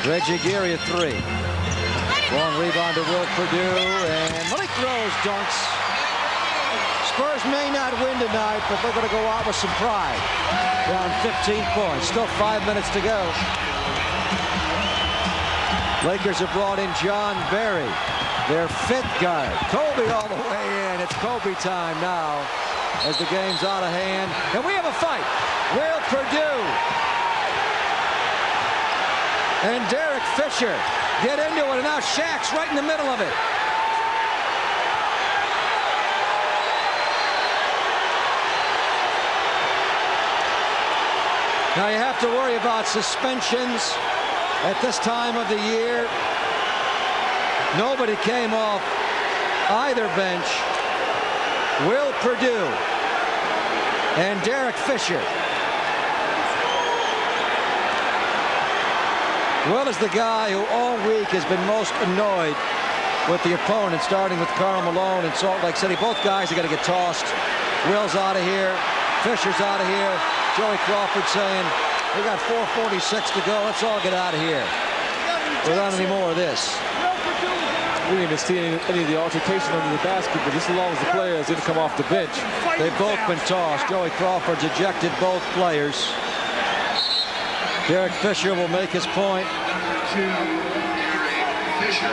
Reggie Geary at 3. Long rebound to Will Perdue, and Malik Rose dunks. Spurs may not win tonight, but they're going to go out with some pride. Down 15 points. Still 5 minutes to go. Lakers have brought in John Barry, their fifth guard. Kobe all the way in. It's Kobe time now as the game's out of hand. And we have a fight. Will Perdue and Derek Fisher get into it, and now Shaq's right in the middle of it. Now you have to worry about suspensions at this time of the year. Nobody came off either bench. Will Perdue and Derek Fisher. Will is the guy who all week has been most annoyed with the opponent, starting with Karl Malone in Salt Lake City. Both guys are going to get tossed. Will's out of here. Fisher's out of here. Joey Crawford saying, we got 4:46 to go. Let's all get out of here without any more of this. We didn't even see any of the altercation under the basket, but just as long as the players didn't come off the bench. They've both been tossed. Joey Crawford's ejected both players. Derek Fisher will make his point. To Derek Fisher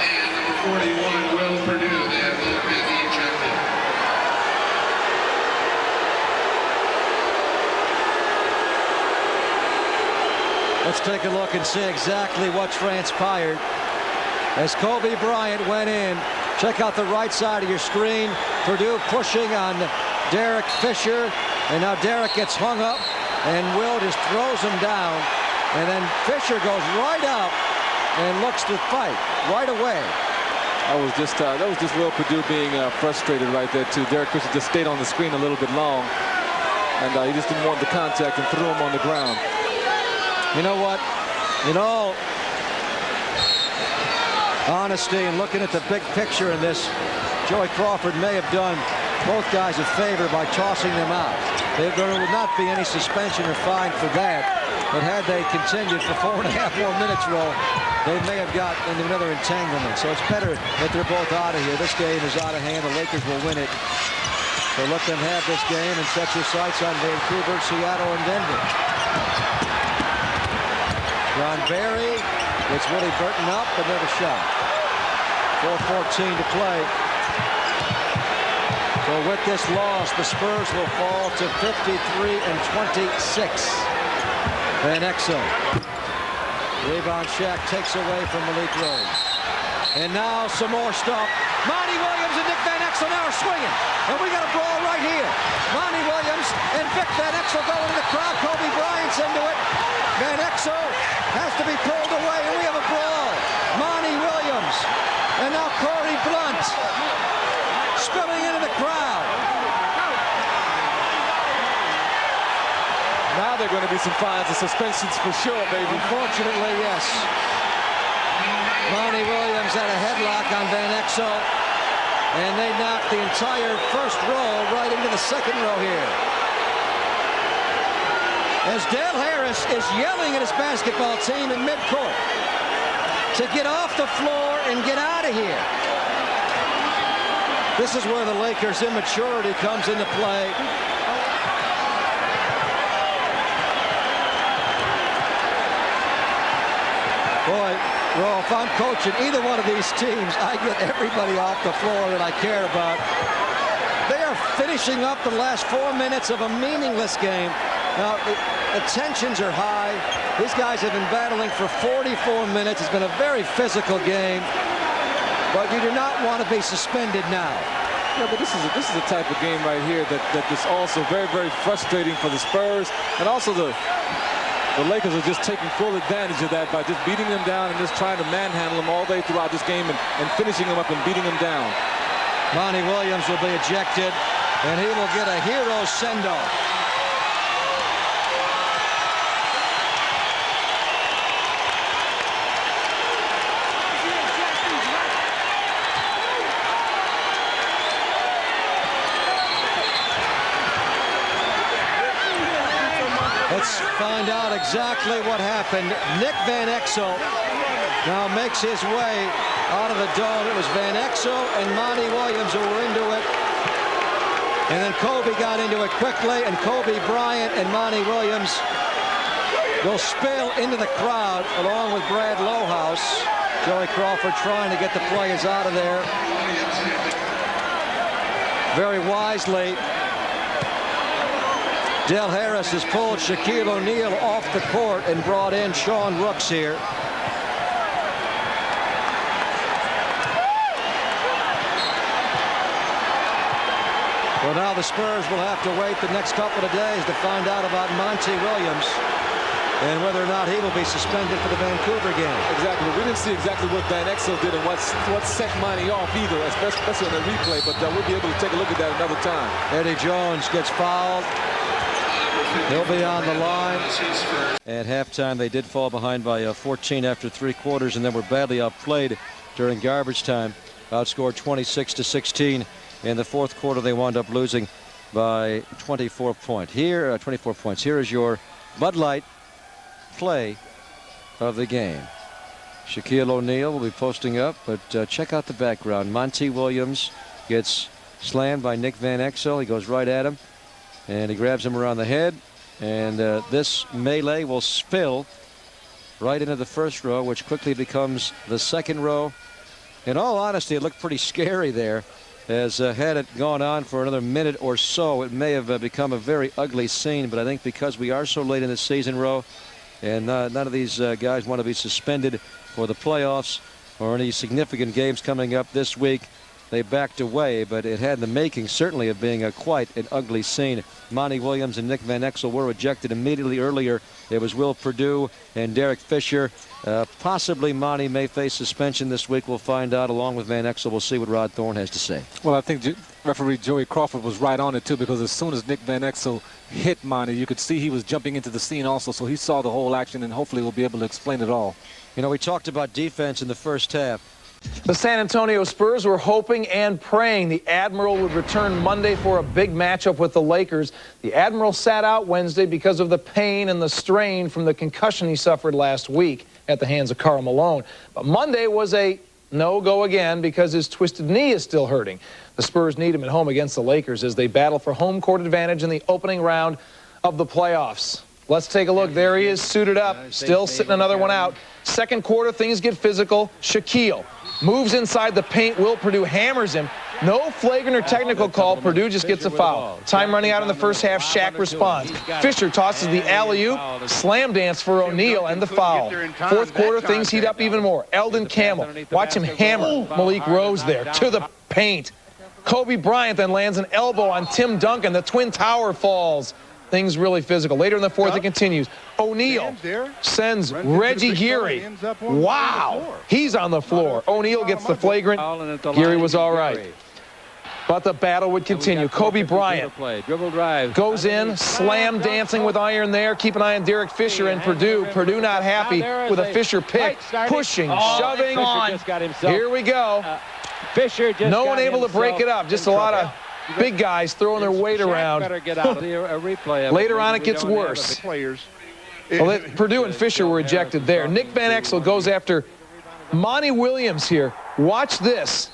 and number 41, Will Perdue. They have both been ejected. Let's take a look and see exactly what transpired as Kobe Bryant went in. Check out the right side of your screen. Perdue pushing on Derek Fisher, and now Derek gets hung up, and Will just throws him down, and then Fisher goes right up and looks to fight right away. That was just Will Perdue being frustrated right there too. Derek Fisher just stayed on the screen a little bit long, and he just didn't want the contact and threw him on the ground. You know what? In all honesty and looking at the big picture in this, Joey Crawford may have done both guys a favor by tossing them out. There will not be any suspension or fine for that. But had they continued for 4.5 more minutes, Roll, they may have got into another entanglement. So it's better that they're both out of here. This game is out of hand. The Lakers will win it. So let them have this game and set your sights on Vancouver, Seattle, and Denver. John Barry gets Willie Burton up, but never shot. 4:14 to play. So with this loss, the Spurs will fall to 53-26. Van Exel. Rebound Shaq takes away from Malik Rose. And now some more stuff. Monty Williams and Nick Van Exel now are swinging. And we got a brawl right here. Monty Williams and Vic Van Exel go into the crowd. Kobe Bryant's into it. Van Exel has to be pulled away, and we have a brawl. Monty Williams. And now Corey Blunt spilling into the crowd. Now there are going to be some fines and suspensions for sure, baby. Unfortunately, yes. Monty Williams had a headlock on Van Exel, and they knocked the entire first row right into the second row here. As Dale Harris is yelling at his basketball team in midcourt to get off the floor and get out of here. This is where the Lakers' immaturity comes into play. Boy, well, if I'm coaching either one of these teams, I get everybody off the floor that I care about. They are finishing up the last 4 minutes of a meaningless game. Now, the tensions are high. These guys have been battling for 44 minutes. It's been a very physical game. But you do not want to be suspended now. Yeah, but this is a type of game right here that is also very, very frustrating for the Spurs, and also the Lakers are just taking full advantage of that by just beating them down and just trying to manhandle them all day throughout this game and finishing them up and beating them down. Monty Williams will be ejected, and he will get a hero send-off. Let's find out exactly what happened. Nick Van Exel now makes his way out of the dome. It was Van Exel and Monty Williams who were into it. And then Kobe got into it quickly, and Kobe Bryant and Monty Williams will spill into the crowd along with Brad Lohaus. Joey Crawford trying to get the players out of there. Very wisely, Del Harris has pulled Shaquille O'Neal off the court and brought in Sean Rooks here. Well, now the Spurs will have to wait the next couple of days to find out about Monty Williams and whether or not he will be suspended for the Vancouver game. Exactly. We didn't see exactly what Van Exel did and what set Monty off either, especially in the replay, but we'll be able to take a look at that another time. Eddie Jones gets fouled. He'll be on the line. At halftime, they did fall behind by 14 after 3 quarters, and then were badly outplayed during garbage time. Outscored 26-16. In the fourth quarter, they wound up losing by 24 points. Here is your Bud Light play of the game. Shaquille O'Neal will be posting up, but check out the background. Monty Williams gets slammed by Nick Van Exel. He goes right at him, and he grabs him around the head. And this melee will spill right into the first row, which quickly becomes the second row. In all honesty, it looked pretty scary there. As had it gone on for another minute or so, it may have become a very ugly scene. But I think because we are so late in the season, Row, and none of these guys want to be suspended for the playoffs or any significant games coming up this week, they backed away. But it had the making, certainly, of being quite an ugly scene. Monty Williams and Nick Van Exel were ejected immediately earlier. It was Will Perdue and Derek Fisher. Possibly Monty may face suspension this week. We'll find out along with Van Exel. We'll see what Rod Thorne has to say. Well, I think referee Joey Crawford was right on it, too, because as soon as Nick Van Exel hit Monty, you could see he was jumping into the scene also, so he saw the whole action, and hopefully we'll be able to explain it all. You know, we talked about defense in the first half. The San Antonio Spurs were hoping and praying the Admiral would return Monday for a big matchup with the Lakers. The Admiral sat out Wednesday because of the pain and the strain from the concussion he suffered last week at the hands of Karl Malone. But Monday was a no-go again because his twisted knee is still hurting. The Spurs need him at home against the Lakers as they battle for home court advantage in the opening round of the playoffs. Let's take a look. There he is, suited up, still sitting another one out. Second quarter, things get physical. Shaquille moves inside the paint. Will Perdue hammers him. No flagrant or technical call. Perdue just gets a foul. Time running out in the first half. Shaq responds. Fisher tosses the alley-oop. Slam dance for O'Neal and the foul. Fourth quarter, things heat up even more. Eldon Campbell. Watch him hammer Malik Rose there to the paint. Kobe Bryant then lands an elbow on Tim Duncan. The Twin Tower falls. Things really physical. Later in the fourth, it continues. O'Neal sends Reggie Geary. Wow. He's on the floor. O'Neal gets the flagrant. Geary was all right. But the battle would continue. Kobe Bryant goes in, slam dancing with iron there. Keep an eye on Derek Fisher and Perdue. Perdue not happy with a Fisher pick. Pushing, shoving. Here we go. No one able to break it up. Just a lot of big guys throwing their weight around. Later on, it gets worse. Well, Perdue and Fisher were ejected there. Nick Van Exel goes after Monty Williams here. Watch this.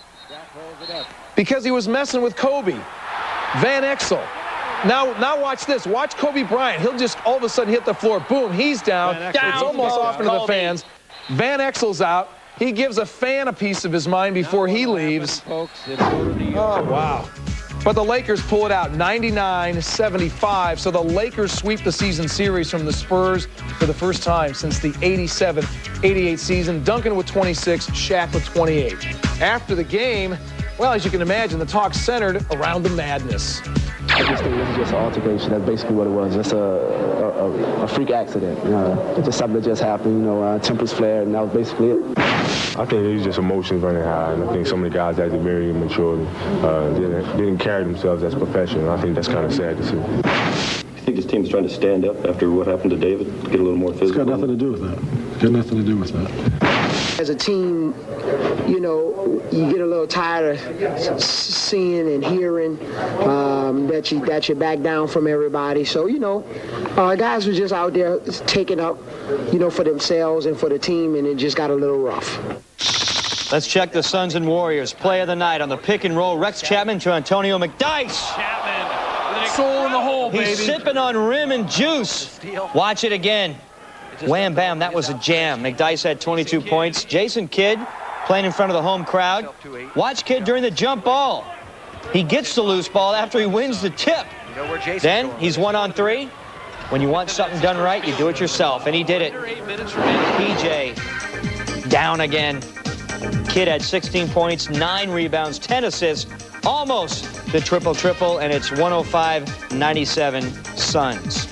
Because he was messing with Kobe. Van Exel. Now watch this. Watch Kobe Bryant. He'll just all of a sudden hit the floor. Boom, he's down. It's almost off into the fans. Van Exel's out. He gives a fan a piece of his mind before he leaves. Oh, wow. But the Lakers pull it out 99-75. So the Lakers sweep the season series from the Spurs for the first time since the 87-88 season. Duncan with 26, Shaq with 28. After the game, well, as you can imagine, the talk centered around the madness. I just think this is just an altercation. That's basically what it was. Just a freak accident. Just something that just happened. Tempers flared, and that was basically it. I think it was just emotions running high, and I think some of the guys acted very immature, didn't carry themselves as professional. I think that's kind of sad to see. You think this team's trying to stand up after what happened to David, get a little more physical? It's got nothing to do with that. It's got nothing to do with that. As a team, you know, you get a little tired of seeing and hearing that you back down from everybody. So, you know, guys were just out there taking up, you know, for themselves and for the team, and it just got a little rough. Let's check the Suns and Warriors. Play of the night on the pick and roll. Rex Chapman to Antonio McDyess. Soul in the hole, baby. He's sipping on rim and juice. Watch it again. Wham, bam, that was a jam. McDyess had 22 points. Jason Kidd playing in front of the home crowd. Watch Kidd during the jump ball. He gets the loose ball after he wins the tip. Then he's 1-on-3. When you want something done right, you do it yourself, and he did it. PJ down again. Kidd had 16 points, 9 rebounds, 10 assists, almost the triple-triple, and it's 105-97 Suns.